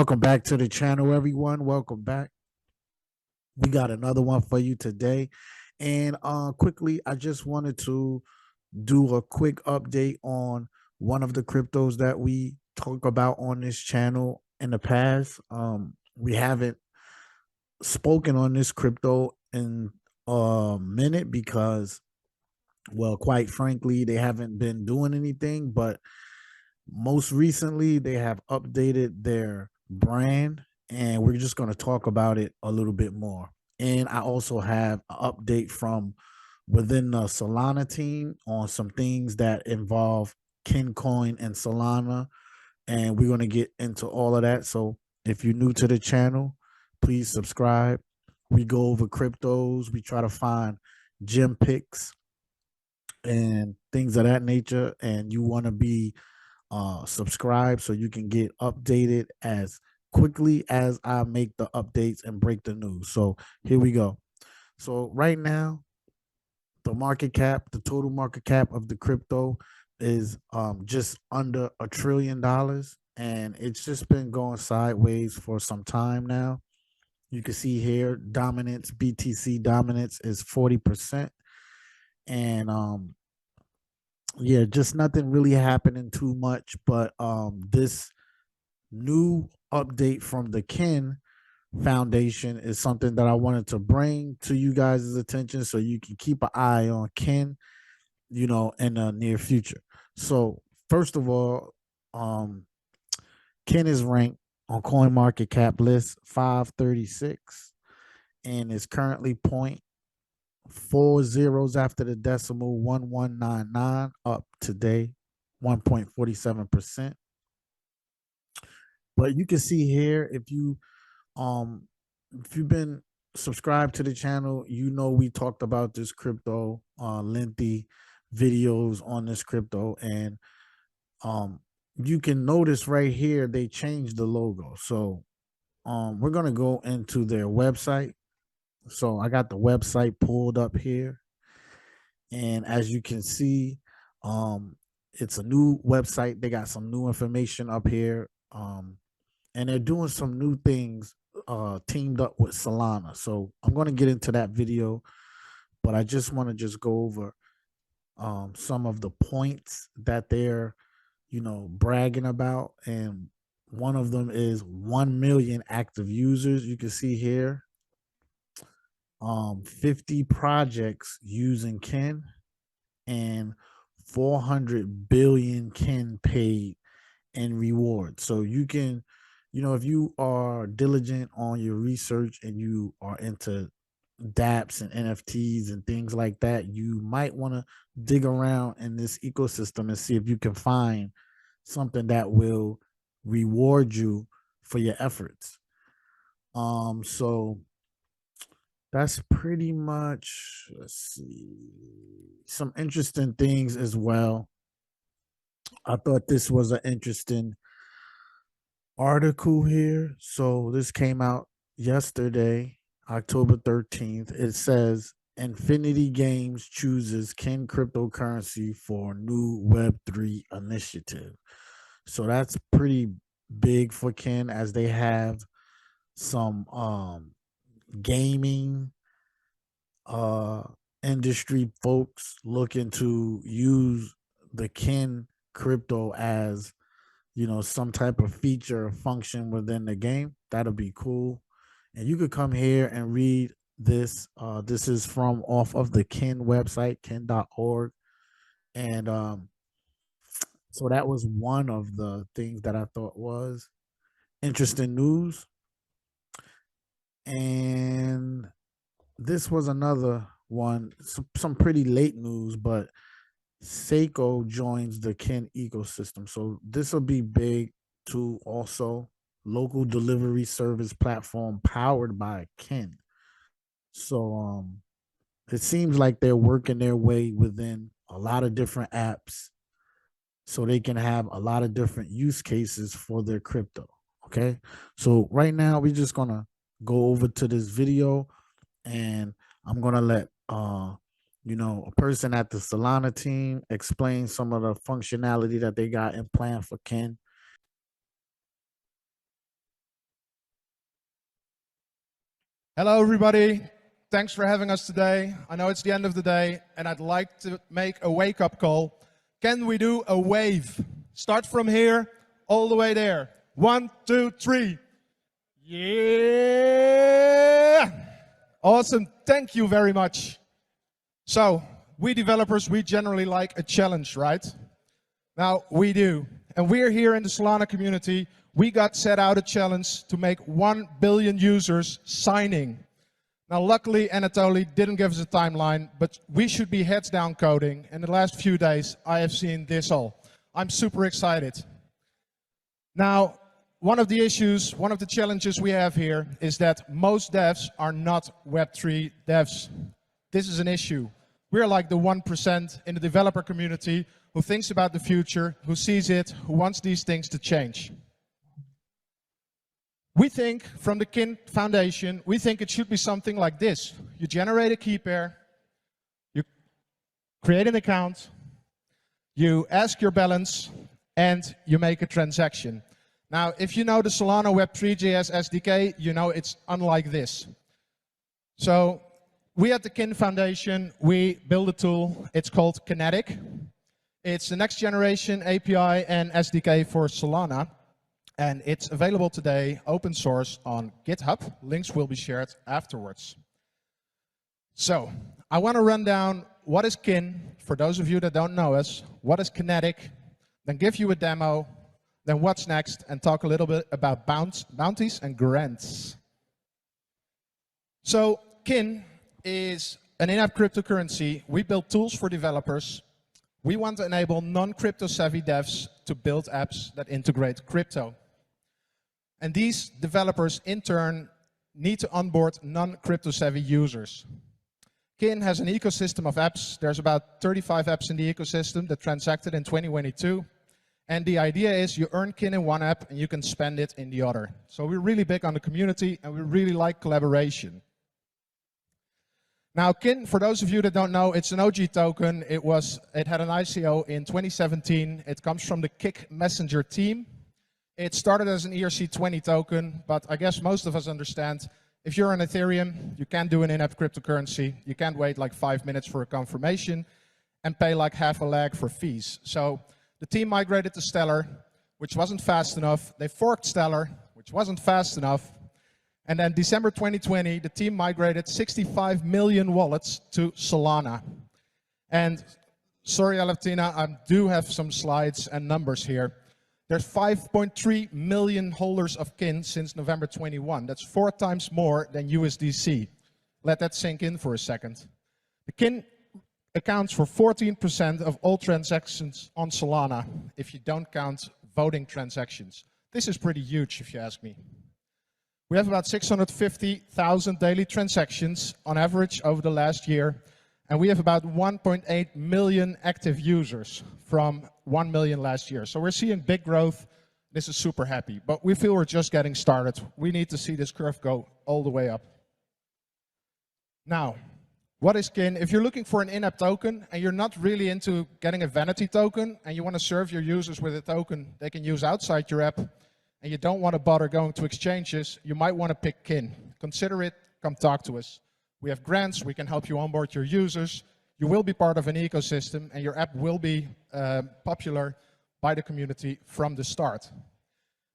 Welcome back to the channel, everyone. Welcome back. We got another one for you today. And quickly, I just wanted to do a quick update on one of the cryptos that we talk about on this channel in the past. We haven't spoken on this crypto in a minute because, well, quite frankly, they haven't been doing anything. But most recently, they have updated their brand, and we're just going to talk about it a little bit more. And I also have an update from within the Solana team on some things that involve Kincoin and Solana, and we're going to get into all of that. So if you're new to the channel, please subscribe. We go over cryptos, we try to find gem picks and things of that nature, and you want to be subscribe so you can get updated as quickly as I make the updates and break the news. So here we go. So right now, the total market cap of the crypto is just under $1 trillion, and it's just been going sideways for some time now. You can see here dominance, BTC dominance is 40%. And yeah, just nothing really happening too much. But this new update from the Kin Foundation is something that I wanted to bring to you guys' attention so you can keep an eye on Kin, in the near future. So, first of all, um, Kin is ranked on Coin Market Cap list 536 and is currently point four zeros after the decimal 1199 up today 1.47%. But you can see here um if you've been subscribed to the channel, we talked about this crypto, lengthy videos on this crypto. And um you can notice right here they changed the logo. So we're gonna go into their website. So I got the website pulled up here, and as you can see, um it's a new website. They got some new information up here. And they're doing some new things teamed up with Solana. So I'm going to get into that video, but I just want to just go over some of the points that they're, bragging about. And one of them is 1 million active users. You can see here 50 projects using Kin, and 400 billion Kin paid in rewards. So you can, if you are diligent on your research and you are into dApps and NFTs and things like that, you might want to dig around in this ecosystem and see if you can find something that will reward you for your efforts. So that's pretty much, let's see, some interesting things as well. I thought this was an interesting article here. So this came out yesterday, October 13th. It says Infinity Games chooses Kin cryptocurrency for new Web3 initiative. So that's pretty big for Kin, as they have some gaming uh industry folks looking to use the Kin crypto as, some type of feature or function within the game. That'll be cool. And you could come here and read this. This is from off of the Kin website, kin.org. And so that was one of the things that I thought was interesting news. And this was another one, some pretty late news, but Seiko joins the Kin ecosystem. So this will be big too. Also, local delivery service platform powered by Kin. So it seems like they're working their way within a lot of different apps so they can have a lot of different use cases for their crypto. Okay. So right now we're just gonna go over to this video, and I'm gonna let a person at the Solana team explain some of the functionality that they got in plan for Kin. Hello, everybody. Thanks for having us today. I know it's the end of the day, and I'd like to make a wake-up call. Can we do a wave? Start from here, all the way there. 1, 2, 3. Yeah! Awesome. Thank you very much. So, we developers, we generally like a challenge, right? Now, we do. And we're here in the Solana community. We got set out a challenge to make 1 billion users signing. Now, luckily, Anatoly didn't give us a timeline, but we should be heads down coding. In the last few days, I have seen this all. I'm super excited. Now, one of the issues, one of the challenges we have here is that most devs are not Web3 devs. This is an issue. We're like the 1% in the developer community who thinks about the future, who sees it, who wants these things to change. We think, from the Kin Foundation, we think it should be something like this. You generate a key pair, you create an account, you ask your balance, and you make a transaction. Now, if you know the Solana Web3.js SDK, you know it's unlike this. So, we at the Kin Foundation, we build a tool. It's called Kinetic. It's the next generation API and SDK for Solana. And it's available today, open source, on GitHub. Links will be shared afterwards. So, I want to run down what is Kin, for those of you that don't know us, what is Kinetic, then give you a demo, then what's next, and talk a little bit about bounties and grants. So, Kin is an in-app cryptocurrency. We build tools for developers. We want to enable non-crypto savvy devs to build apps that integrate crypto. And these developers, in turn, need to onboard non-crypto savvy users. Kin has an ecosystem of apps. There's about 35 apps in the ecosystem that transacted in 2022. And the idea is you earn Kin in one app and you can spend it in the other. So we're really big on the community and we really like collaboration. Now, Kin, for those of you that don't know, it's an OG token. It had an ICO in 2017. It comes from the Kik Messenger team. It started as an ERC20 token, but I guess most of us understand if you're on Ethereum, you can't do an in-app cryptocurrency. You can't wait like 5 minutes for a confirmation and pay like half a lag for fees. So the team migrated to Stellar, which wasn't fast enough. They forked Stellar, which wasn't fast enough. And then December 2020, the team migrated 65 million wallets to Solana. And sorry, Alaptina, I do have some slides and numbers here. There's 5.3 million holders of Kin since November 21. That's 4 times more than USDC. Let that sink in for a second. The Kin accounts for 14% of all transactions on Solana, if you don't count voting transactions. This is pretty huge, if you ask me. We have about 650,000 daily transactions on average over the last year, and we have about 1.8 million active users from 1 million last year. So we're seeing big growth. This is super happy, but we feel we're just getting started. We need to see this curve go all the way up. Now, what is Kin? If you're looking for an in-app token and you're not really into getting a vanity token and you want to serve your users with a token they can use outside your app, and you don't want to bother going to exchanges, you might want to pick Kin. Consider it, come talk to us. We have grants, we can help you onboard your users. You will be part of an ecosystem and your app will be popular by the community from the start.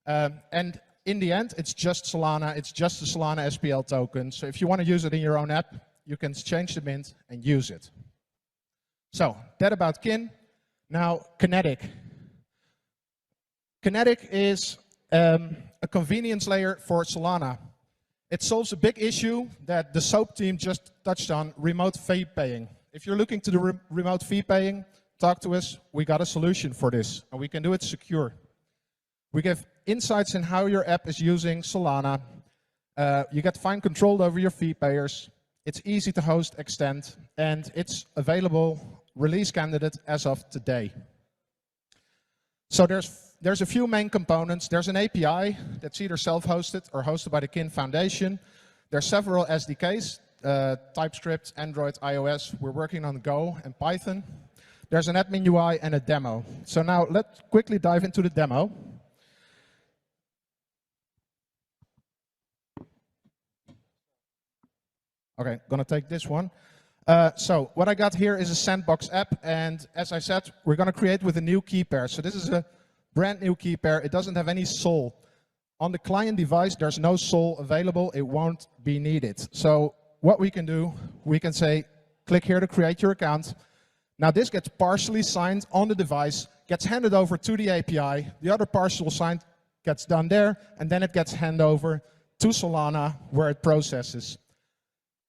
And in the end, it's just Solana, it's just the Solana SPL token. So if you want to use it in your own app, you can change the mint and use it. So, that about Kin. Now, Kinetic. Kinetic is a convenience layer for Solana. It solves a big issue that the SOAP team just touched on, remote fee paying. If you're looking to do remote fee paying, talk to us. We got a solution for this, and we can do it secure. We give insights in how your app is using Solana. You get fine control over your fee payers. It's easy to host, extend, and it's available, release candidate as of today. So there's a few main components. There's an API that's either self-hosted or hosted by the Kin Foundation. There's several SDKs, TypeScript, Android, iOS. We're working on Go and Python. There's an admin UI and a demo. So now let's quickly dive into the demo. Okay, gonna take this one. So what I got here is a sandbox app, and as I said, we're gonna create with a new key pair. So this is a brand new key pair. It doesn't have any SOL. On the client device, there's no SOL available. It won't be needed. So what we can do, we can say, click here to create your account. Now this gets partially signed on the device, gets handed over to the API. The other partial signed gets done there, and then it gets handed over to Solana, where it processes.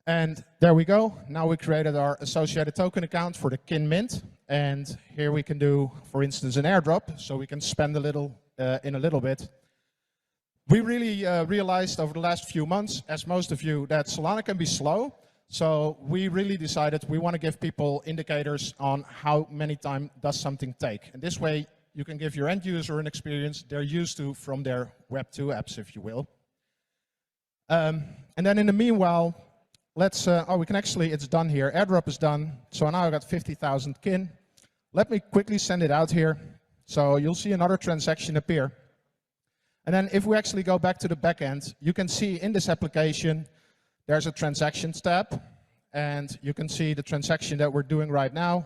And there we go. Now we created our associated token account for the Kin Mint. And here we can do, for instance, an airdrop, so we can spend a little in a little bit. We really realized over the last few months, as most of you, that Solana can be slow. So we really decided we want to give people indicators on how many time does something take. And this way, you can give your end user an experience they're used to from their Web2 apps, if you will. And then in the meanwhile, let's, we can actually, it's done here. Airdrop is done. So now I've got 50,000 kin. Let me quickly send it out here. So you'll see another transaction appear. And then if we actually go back to the back end, you can see in this application, there's a transactions tab. And you can see the transaction that we're doing right now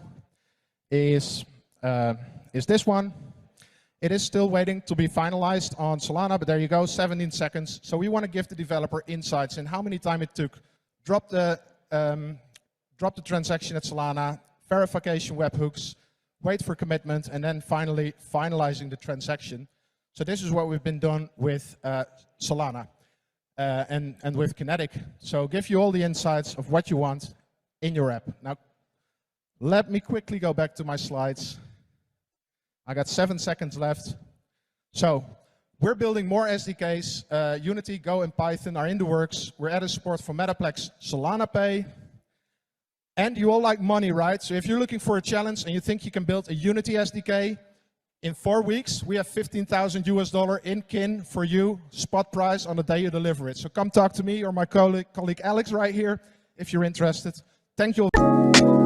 is this one. It is still waiting to be finalized on Solana, but there you go, 17 seconds. So we want to give the developer insights in how many time it took. Drop the transaction at Solana, verification webhooks, wait for commitment, and then finally finalizing the transaction. So this is what we've been done with Solana and with Kinetic. So give you all the insights of what you want in your app. Now, let me quickly go back to my slides. I got 7 seconds left. So we're building more SDKs. Unity, Go, and Python are in the works. We're adding support for Metaplex, Solana Pay. And you all like money, right? So if you're looking for a challenge and you think you can build a Unity SDK, in 4 weeks, we have $15,000 US in kin for you, spot price on the day you deliver it. So come talk to me or my colleague Alex right here if you're interested. Thank you all.